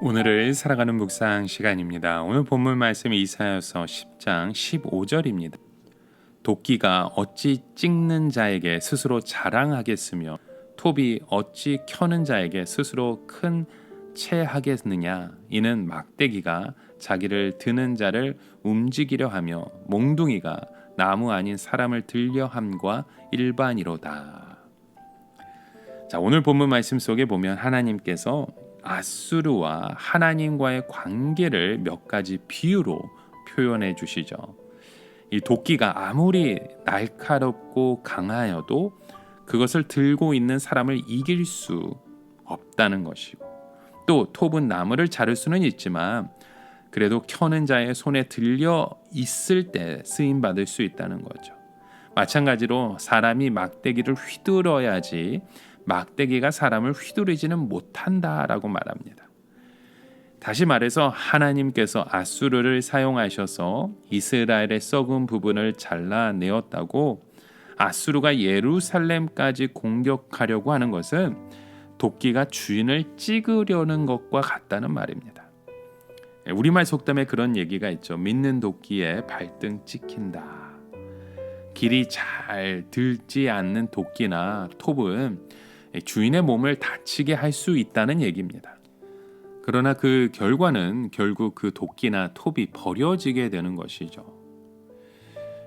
오늘을 살아가는 묵상 시간입니다. 오늘 본문 말씀 이사야서 10장 15절입니다. 도끼가 어찌 찍는 자에게 스스로 자랑하겠으며 톱이 어찌 켜는 자에게 스스로 큰 체하겠느냐. 이는 막대기가 자기를 드는 자를 움직이려 하며 몽둥이가 나무 아닌 사람을 들려 함과 일반이로다. 자, 오늘 본문 말씀 속에 보면 하나님께서 아수르와 하나님과의 관계를 몇 가지 비유로 표현해 주시죠. 이 도끼가 아무리 날카롭고 강하여도 그것을 들고 있는 사람을 이길 수 없다는 것이고, 또 톱은 나무를 자를 수는 있지만 그래도 켜는 자의 손에 들려 있을 때 쓰임 받을 수 있다는 거죠. 마찬가지로 사람이 막대기를 휘둘러야지 막대기가 사람을 휘두르지는 못한다라고 말합니다. 다시 말해서 하나님께서 아수르를 사용하셔서 이스라엘의 썩은 부분을 잘라내었다고 아수르가 예루살렘까지 공격하려고 하는 것은 도끼가 주인을 찍으려는 것과 같다는 말입니다. 우리말 속담에 그런 얘기가 있죠. 믿는 도끼에 발등 찍힌다. 길이 잘 들지 않는 도끼나 톱은 주인의 몸을 다치게 할 수 있다는 얘기입니다. 그러나 그 결과는 결국 그 도끼나 톱이 버려지게 되는 것이죠.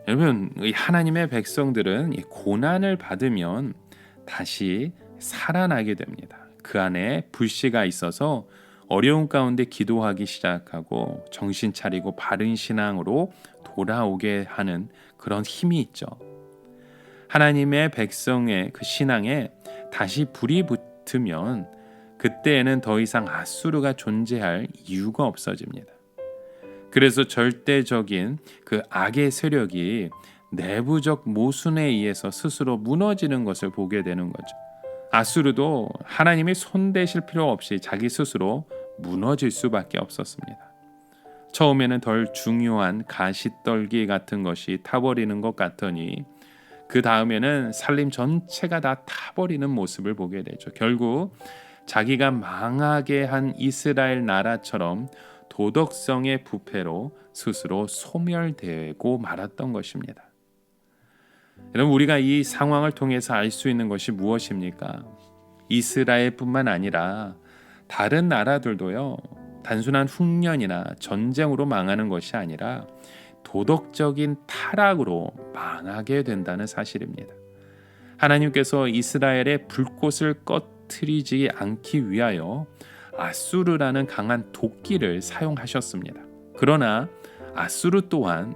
여러분, 하나님의 백성들은 고난을 받으면 다시 살아나게 됩니다. 그 안에 불씨가 있어서 어려운 가운데 기도하기 시작하고 정신 차리고 바른 신앙으로 돌아오게 하는 그런 힘이 있죠. 하나님의 백성의 그 신앙에 다시 불이 붙으면 그때에는 더 이상 아수르가 존재할 이유가 없어집니다. 그래서 절대적인 그 악의 세력이 내부적 모순에 의해서 스스로 무너지는 것을 보게 되는 거죠. 아수르도 하나님이 손대실 필요 없이 자기 스스로 무너질 수밖에 없었습니다. 처음에는 덜 중요한 가시떨기 같은 것이 타버리는 것 같더니 그 다음에는 살림 전체가 다 타버리는 모습을 보게 되죠. 결국 자기가 망하게 한 이스라엘 나라처럼 도덕성의 부패로 스스로 소멸되고 말았던 것입니다. 여러분, 우리가 이 상황을 통해서 알 수 있는 것이 무엇입니까? 이스라엘뿐만 아니라 다른 나라들도요, 단순한 흉년이나 전쟁으로 망하는 것이 아니라 도덕적인 타락으로 망하게 된다는 사실입니다. 하나님께서 이스라엘의 불꽃을 꺼트리지 않기 위하여 아수르라는 강한 도끼를 사용하셨습니다. 그러나 아수르 또한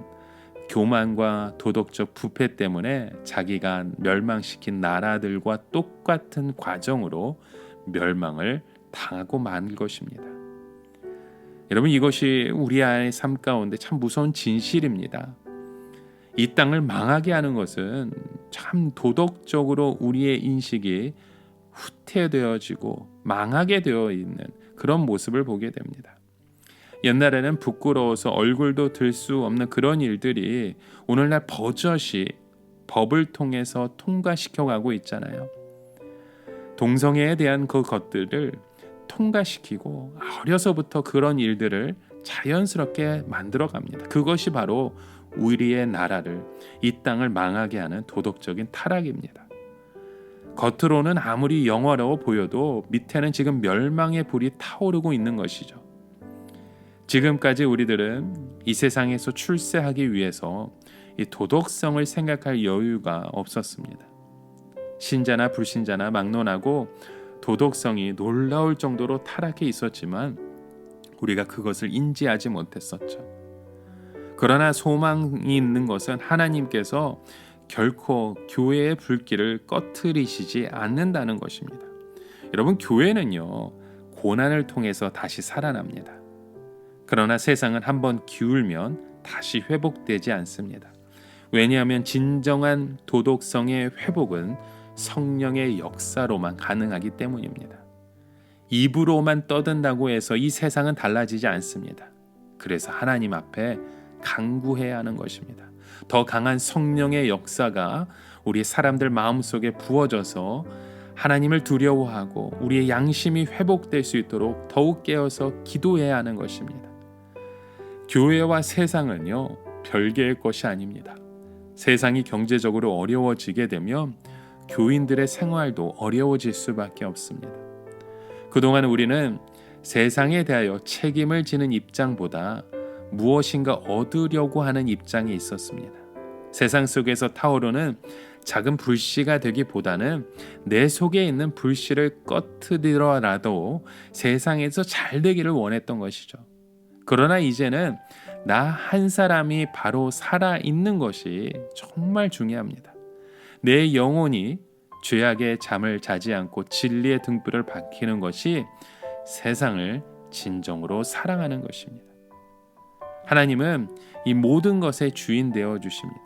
교만과 도덕적 부패 때문에 자기가 멸망시킨 나라들과 똑같은 과정으로 멸망을 당하고 만 것입니다. 여러분, 이것이 우리의 삶 가운데 참 무서운 진실입니다. 이 땅을 망하게 하는 것은 참 도덕적으로 우리의 인식이 후퇴되어지고 망하게 되어 있는 그런 모습을 보게 됩니다. 옛날에는 부끄러워서 얼굴도 들 수 없는 그런 일들이 오늘날 버젓이 법을 통해서 통과시켜가고 있잖아요. 동성애에 대한 그 것들을 통과시키고 어려서부터 그런 일들을 자연스럽게 만들어갑니다. 그것이 바로 우리의 나라를, 이 땅을 망하게 하는 도덕적인 타락입니다. 겉으로는 아무리 영화로워 보여도 밑에는 지금 멸망의 불이 타오르고 있는 것이죠. 지금까지 우리들은 이 세상에서 출세하기 위해서 이 도덕성을 생각할 여유가 없었습니다. 신자나 불신자나 막론하고 도덕성이 놀라울 정도로 타락해 있었지만 우리가 그것을 인지하지 못했었죠. 그러나 소망이 있는 것은 하나님께서 결코 교회의 불길을 꺼트리시지 않는다는 것입니다. 여러분, 교회는요, 고난을 통해서 다시 살아납니다. 그러나 세상은 한번 기울면 다시 회복되지 않습니다. 왜냐하면 진정한 도덕성의 회복은 성령의 역사로만 가능하기 때문입니다. 입으로만 떠든다고 해서 이 세상은 달라지지 않습니다. 그래서 하나님 앞에 간구해야 하는 것입니다. 더 강한 성령의 역사가 우리 사람들 마음속에 부어져서 하나님을 두려워하고 우리의 양심이 회복될 수 있도록 더욱 깨어서 기도해야 하는 것입니다. 교회와 세상은요, 별개의 것이 아닙니다. 세상이 경제적으로 어려워지게 되면 교인들의 생활도 어려워질 수밖에 없습니다. 그동안 우리는 세상에 대하여 책임을 지는 입장보다 무엇인가 얻으려고 하는 입장에 있었습니다. 세상 속에서 타오르는 작은 불씨가 되기보다는 내 속에 있는 불씨를 꺼트리더라도 세상에서 잘 되기를 원했던 것이죠. 그러나 이제는 나 한 사람이 바로 살아있는 것이 정말 중요합니다. 내 영혼이 죄악의 잠을 자지 않고 진리의 등불을 밝히는 것이 세상을 진정으로 사랑하는 것입니다. 하나님은 이 모든 것의 주인 되어 주십니다.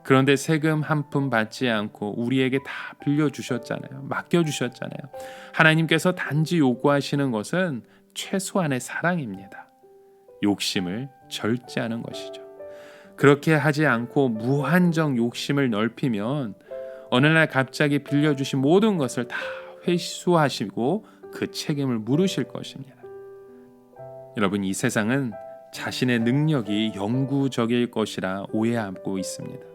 그런데 세금 한 푼 받지 않고 우리에게 다 빌려주셨잖아요. 맡겨주셨잖아요. 하나님께서 단지 요구하시는 것은 최소한의 사랑입니다. 욕심을 절제하는 것이죠. 그렇게 하지 않고 무한정 욕심을 넓히면 어느 날 갑자기 빌려주신 모든 것을 다 회수하시고 그 책임을 물으실 것입니다. 여러분, 이 세상은 자신의 능력이 영구적일 것이라 오해하고 있습니다.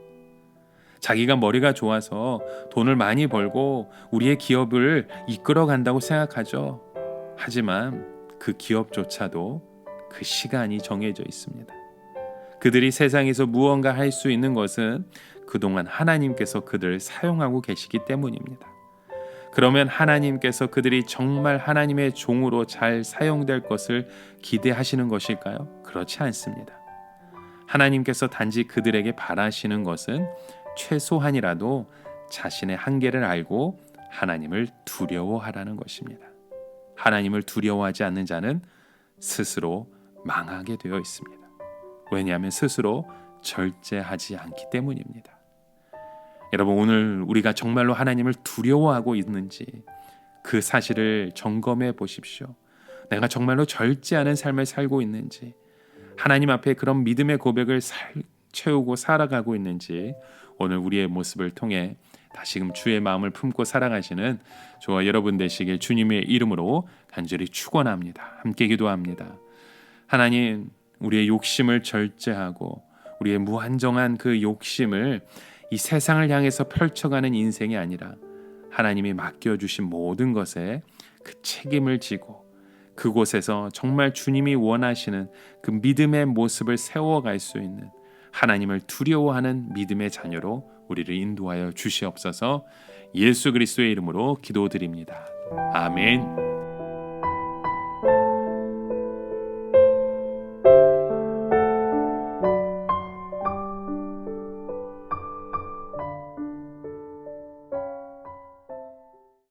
자기가 머리가 좋아서 돈을 많이 벌고 우리의 기업을 이끌어 간다고 생각하죠. 하지만 그 기업조차도 그 시간이 정해져 있습니다. 그들이 세상에서 무언가 할 수 있는 것은 그동안 하나님께서 그들을 사용하고 계시기 때문입니다. 그러면 하나님께서 그들이 정말 하나님의 종으로 잘 사용될 것을 기대하시는 것일까요? 그렇지 않습니다. 하나님께서 단지 그들에게 바라시는 것은 최소한이라도 자신의 한계를 알고 하나님을 두려워하라는 것입니다. 하나님을 두려워하지 않는 자는 스스로 망하게 되어 있습니다. 왜냐하면 스스로 절제하지 않기 때문입니다. 여러분, 오늘 우리가 정말로 하나님을 두려워하고 있는지 그 사실을 점검해 보십시오. 내가 정말로 절제하는 삶을 살고 있는지, 하나님 앞에 그런 믿음의 고백을 채우고 살아가고 있는지 오늘 우리의 모습을 통해 다시금 주의 마음을 품고 살아가시는 저와 여러분 되시길 주님의 이름으로 간절히 축원합니다. 함께 기도합니다. 하나님, 우리의 욕심을 절제하고 우리의 무한정한 그 욕심을 이 세상을 향해서 펼쳐가는 인생이 아니라 하나님이 맡겨주신 모든 것에 그 책임을 지고 그곳에서 정말 주님이 원하시는 그 믿음의 모습을 세워갈 수 있는 하나님을 두려워하는 믿음의 자녀로 우리를 인도하여 주시옵소서. 예수 그리스도의 이름으로 기도드립니다. 아멘.